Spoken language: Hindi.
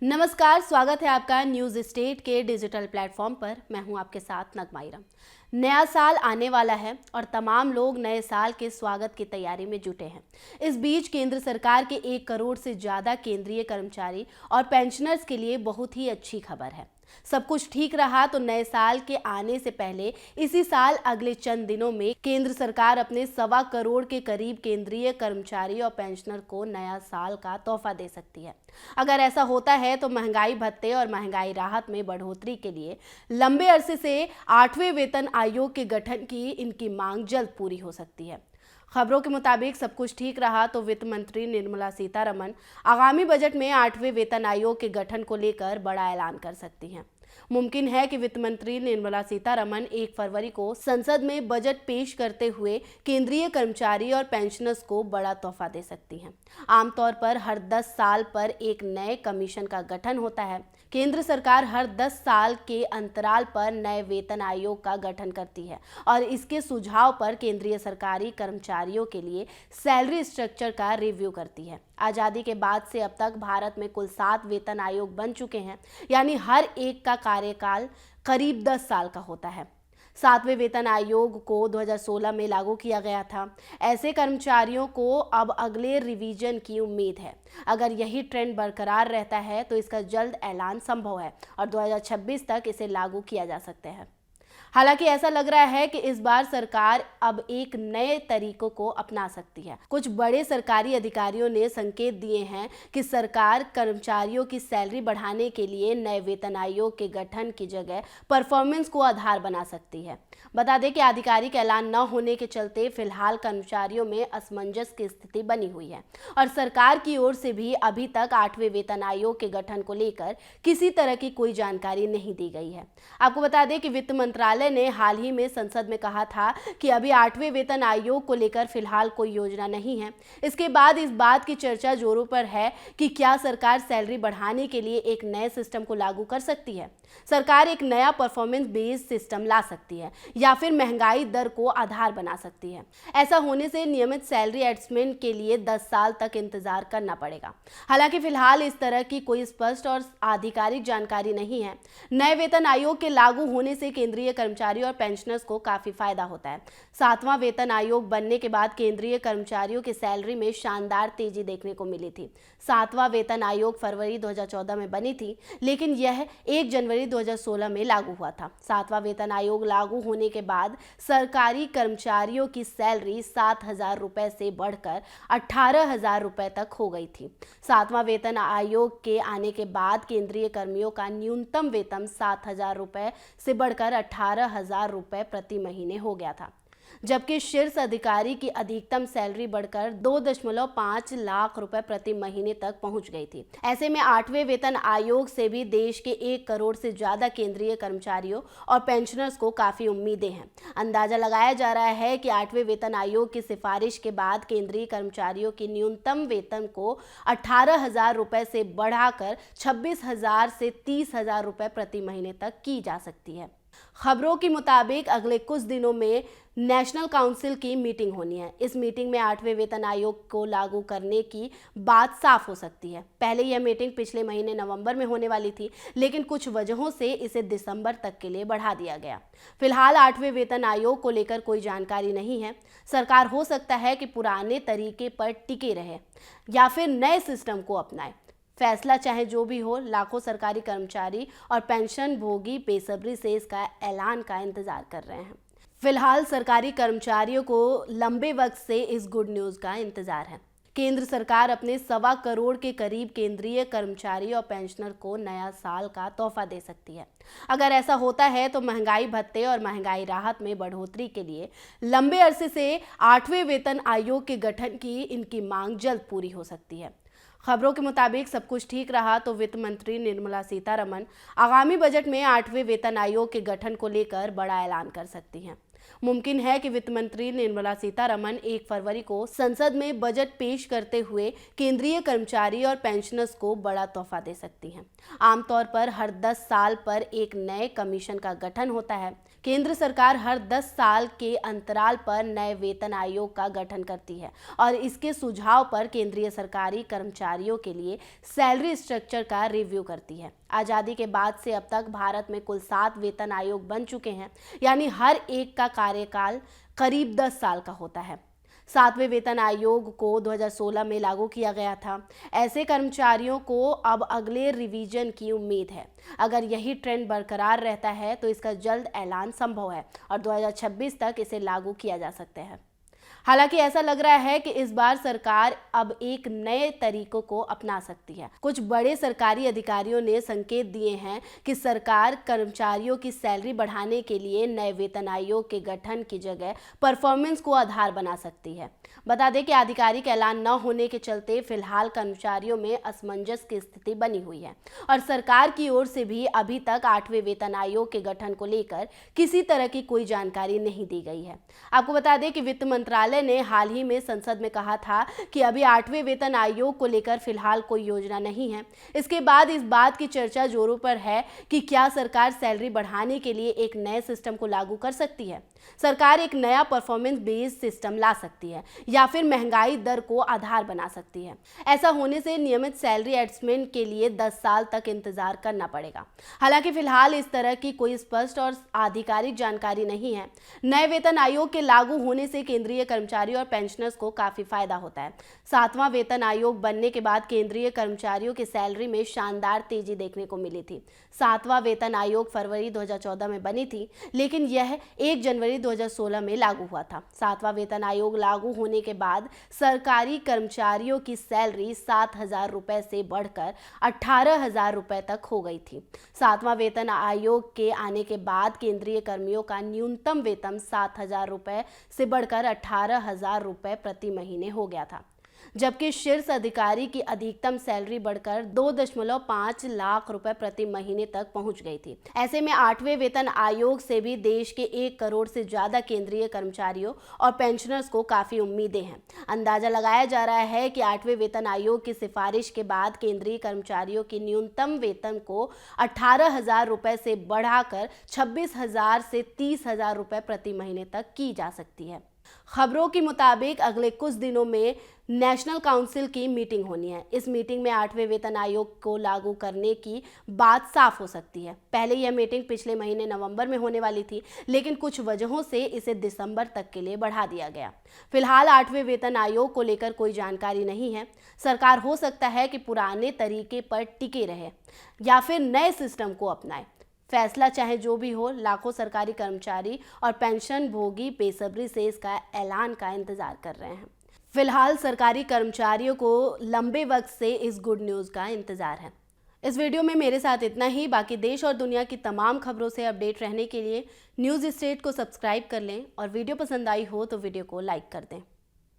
नमस्कार, स्वागत है आपका न्यूज स्टेट के डिजिटल प्लेटफॉर्म पर। मैं हूं आपके साथ नगमा इरम। नया साल आने वाला है और तमाम लोग नए साल के स्वागत की तैयारी में जुटे हैं। इस बीच केंद्र सरकार के 1 करोड़ से ज़्यादा केंद्रीय कर्मचारी और पेंशनर्स के लिए बहुत ही अच्छी खबर है। सब कुछ ठीक रहा तो नए साल के आने से पहले इसी साल अगले चंद दिनों में केंद्र सरकार अपने 1.25 करोड़ के करीब केंद्रीय कर्मचारी और पेंशनर को नया साल का तोहफा दे सकती है। अगर ऐसा होता है तो महंगाई भत्ते और महंगाई राहत में बढ़ोतरी के लिए लंबे अरसे से 8वें वेतन आयोग के गठन की इनकी मांग जल्द पूरी हो सकती है। खबरों के मुताबिक सब कुछ ठीक रहा तो वित्त मंत्री निर्मला सीतारमण आगामी बजट में 8वें वेतन आयोग के गठन को लेकर बड़ा ऐलान कर सकती हैं। मुमकिन है कि वित्त मंत्री निर्मला सीतारमण 1 फरवरी को संसद में बजट पेश करते हुए केंद्रीय कर्मचारी और पेंशनर्स को बड़ा तोहफा दे सकती हैं। आमतौर पर हर 10 साल पर एक नए कमीशन का गठन होता है। केंद्र सरकार हर 10 साल के अंतराल पर नए वेतन आयोग का गठन करती है और इसके सुझाव पर केंद्रीय सरकारी कर्मचारियों के लिए सैलरी स्ट्रक्चर का रिव्यू करती है। आज़ादी के बाद से अब तक भारत में कुल 7 वेतन आयोग बन चुके हैं, यानी हर एक का कार्यकाल करीब 10 साल का होता है। 7वें वेतन आयोग को 2016 में लागू किया गया था। ऐसे कर्मचारियों को अब अगले रिवीजन की उम्मीद है। अगर यही ट्रेंड बरकरार रहता है तो इसका जल्द ऐलान संभव है और 2026 तक इसे लागू किया जा सकता है। हालांकि ऐसा लग रहा है कि इस बार सरकार अब एक नए तरीकों को अपना सकती है। कुछ बड़े सरकारी अधिकारियों ने संकेत दिए हैं कि सरकार कर्मचारियों की सैलरी बढ़ाने के लिए नए वेतन आयोग के गठन की जगह परफॉर्मेंस को आधार बना सकती है। बता दें कि आधिकारिक ऐलान न होने के चलते फिलहाल कर्मचारियों में असमंजस की स्थिति बनी हुई है और सरकार की ओर से भी अभी तक 8वें वेतन आयोग के गठन को लेकर किसी तरह की कोई जानकारी नहीं दी गई है। आपको बता दें कि वित्त मंत्रालय ने हाल ही में संसद में कहा था कि अभी 8वें वेतन आयोग को लेकर फिलहाल कोई योजना नहीं है। इसके बाद इस बात की चर्चा जोरों पर है कि क्या सरकार सैलरी बढ़ाने के लिए एक नए सिस्टम को लागू कर सकती है। सरकार एक नया परफॉर्मेंस बेस्ड सिस्टम ला सकती है या फिर महंगाई दर को आधार बना सकती है। ऐसा होने से नियमित सैलरी एडजस्टमेंट के लिए 10 साल तक इंतजार करना पड़ेगा। हालांकि फिलहाल इस तरह की कोई स्पष्ट और आधिकारिक जानकारी नहीं है। नए वेतन आयोग के लागू होने से केंद्रीय कर्मचारी और पेंशनर्स को काफी फायदा होता है। 7वां वेतन आयोग बनने के बाद केंद्रीय कर्मचारियों की सैलरी में शानदार तेजी देखने को मिली थी। 7वां वेतन आयोग फरवरी 2014 में बनी थी, लेकिन यह 1 जनवरी 2016 में लागू हुआ था। 7वां वेतन आयोग लागू होने के बाद सरकारी कर्मचारियों की सैलरी 7,000 रुपए से बढ़कर 18,000 रुपए तक हो गई थी। 7वां वेतन आयोग के आने के बाद केंद्रीय कर्मियों का न्यूनतम वेतन 7,000 रुपए से बढ़कर 18,000 रुपए प्रति महीने हो गया था, जबकि शीर्ष अधिकारी की अधिकतम सैलरी बढ़कर 2.5 लाख रुपए प्रति महीने तक पहुंच गई थी। ऐसे में 8वें वेतन आयोग से भी देश के 1 करोड़ से ज्यादा केंद्रीय कर्मचारियों और पेंशनर्स को काफी उम्मीदें हैं। अंदाजा लगाया जा रहा है कि 8वें वेतन आयोग की सिफारिश के बाद केंद्रीय कर्मचारियों की न्यूनतम वेतन को 18,000 रुपए से बढ़ाकर 26,000 से 30,000 रुपए प्रति महीने तक की जा सकती है। खबरों के मुताबिक अगले कुछ दिनों में नेशनल काउंसिल की मीटिंग होनी है। इस मीटिंग में 8वें वेतन आयोग को लागू करने की बात साफ हो सकती है। पहले यह मीटिंग पिछले महीने नवंबर में होने वाली थी, लेकिन कुछ वजहों से इसे दिसंबर तक के लिए बढ़ा दिया गया। फिलहाल 8वें वेतन आयोग को लेकर कोई जानकारी नहीं है। सरकार हो सकता है कि पुराने तरीके पर टिके रहे या फिर नए सिस्टम को अपनाए। फैसला चाहे जो भी हो, लाखों सरकारी कर्मचारी और पेंशन भोगी बेसब्री से इसका ऐलान का इंतजार कर रहे हैं। फिलहाल सरकारी कर्मचारियों को लंबे वक्त से इस गुड न्यूज़ का इंतजार है। केंद्र सरकार अपने 1.25 करोड़ के करीब केंद्रीय कर्मचारी और पेंशनर को नया साल का तोहफा दे सकती है। अगर ऐसा होता है तो महंगाई भत्ते और महंगाई राहत में बढ़ोतरी के लिए लंबे अरसे से 8वें वेतन आयोग के गठन की इनकी मांग जल्द पूरी हो सकती है। खबरों के मुताबिक सब कुछ ठीक रहा तो वित्त मंत्री निर्मला सीतारमण आगामी बजट में 8वें वेतन आयोग के गठन को लेकर बड़ा ऐलान कर सकती हैं। मुमकिन है कि वित्त मंत्री निर्मला सीतारमण 1 फरवरी को संसद में बजट पेश करते हुए केंद्रीय कर्मचारी और पेंशनर्स को बड़ा तोहफा दे सकती हैं। आमतौर पर हर 10 साल पर एक नए कमीशन का गठन होता है। केंद्र सरकार हर 10 साल के अंतराल पर नए वेतन आयोग का गठन करती है और इसके सुझाव पर केंद्रीय सरकारी कर्मचारियों के लिए सैलरी स्ट्रक्चर का रिव्यू करती है। आज़ादी के बाद से अब तक भारत में कुल 7 वेतन आयोग बन चुके हैं, यानी हर एक का कार्यकाल करीब 10 साल का होता है। 7वें वेतन आयोग को 2016 में लागू किया गया था। ऐसे कर्मचारियों को अब अगले रिवीजन की उम्मीद है। अगर यही ट्रेंड बरकरार रहता है तो इसका जल्द ऐलान संभव है और 2026 तक इसे लागू किया जा सकता है। हालांकि ऐसा लग रहा है कि इस बार सरकार अब एक नए तरीकों को अपना सकती है। कुछ बड़े सरकारी अधिकारियों ने संकेत दिए हैं कि सरकार कर्मचारियों की सैलरी बढ़ाने के लिए नए वेतन आयोग के गठन की जगह परफॉर्मेंस को आधार बना सकती है। बता दें कि आधिकारिक ऐलान न होने के चलते फिलहाल कर्मचारियों में असमंजस की स्थिति बनी हुई है और सरकार की ओर से भी अभी तक 8वें वेतन आयोग के गठन को लेकर किसी तरह की कोई जानकारी नहीं दी गई है। आपको बता दें कि वित्त मंत्रालय ने हाल ही में संसद में कहा था कि अभी 8वें वेतन आयोग को लेकर फिलहाल कोई योजना नहीं है। इसके बाद इस बात की चर्चा जोरों पर है कि क्या सरकार सैलरी बढ़ाने के लिए एक नए सिस्टम को लागू कर सकती है। सरकार एक नया परफॉर्मेंस बेस्ड सिस्टम ला सकती है या फिर महंगाई दर को आधार बना सकती है। ऐसा होने से नियमित सैलरी एडजस्टमेंट के लिए 10 साल तक इंतजार करना पड़ेगा। हालांकि फिलहाल इस तरह की कोई स्पष्ट और आधिकारिक जानकारी नहीं है। नए वेतन आयोग के लागू होने से केंद्रीय कर्मचारी और पेंशनर्स को काफी फायदा होता है। 7वां वेतन आयोग बनने के बाद केंद्रीय कर्मचारियों की सैलरी में शानदार तेजी देखने को मिली थी। 7वां वेतन आयोग फरवरी 2014 में बनी थी, लेकिन यह 1 जनवरी 2016 में लागू हुआ था। 7वां वेतन आयोग लागू होने के बाद सरकारी कर्मचारियों की सैलरी 7,000 रुपए से बढ़कर 18,000 रुपए तक हो गई थी। 7वां वेतन आयोग के आने के बाद केंद्रीय कर्मियों का न्यूनतम वेतन 7,000 रुपए से बढ़कर 18,000 रुपए प्रति महीने हो गया था, जबकि शीर्ष अधिकारी की अधिकतम सैलरी बढ़कर 2.5 लाख रुपए प्रति महीने तक पहुंच गई थी। ऐसे में 8वें वेतन आयोग से भी देश के 1 करोड़ से ज्यादा केंद्रीय कर्मचारियों और पेंशनर्स को काफी उम्मीदें हैं। अंदाजा लगाया जा रहा है कि 8वें वेतन आयोग की सिफारिश के बाद केंद्रीय कर्मचारियों की न्यूनतम वेतन को 18,000 रुपए से बढ़ाकर 26,000 से 30,000 रुपए प्रति महीने तक की जा सकती है। खबरों के मुताबिक अगले कुछ दिनों में नेशनल काउंसिल की मीटिंग होनी है। इस मीटिंग में 8वें वेतन आयोग को लागू करने की बात साफ हो सकती है। पहले यह मीटिंग पिछले महीने नवंबर में होने वाली थी, लेकिन कुछ वजहों से इसे दिसंबर तक के लिए बढ़ा दिया गया। फिलहाल 8वें वेतन आयोग को लेकर कोई जानकारी नहीं है। सरकार हो सकता है कि पुराने तरीके पर टिके रहे या फिर नए सिस्टम को अपनाए। फैसला चाहे जो भी हो, लाखों सरकारी कर्मचारी और पेंशन भोगी बेसब्री से इसका ऐलान का इंतजार कर रहे हैं। फिलहाल सरकारी कर्मचारियों को लंबे वक्त से इस गुड न्यूज़ का इंतजार है। इस वीडियो में मेरे साथ इतना ही। बाकी देश और दुनिया की तमाम खबरों से अपडेट रहने के लिए न्यूज़ स्टेट को सब्सक्राइब कर लें और वीडियो पसंद आई हो तो वीडियो को लाइक कर दें।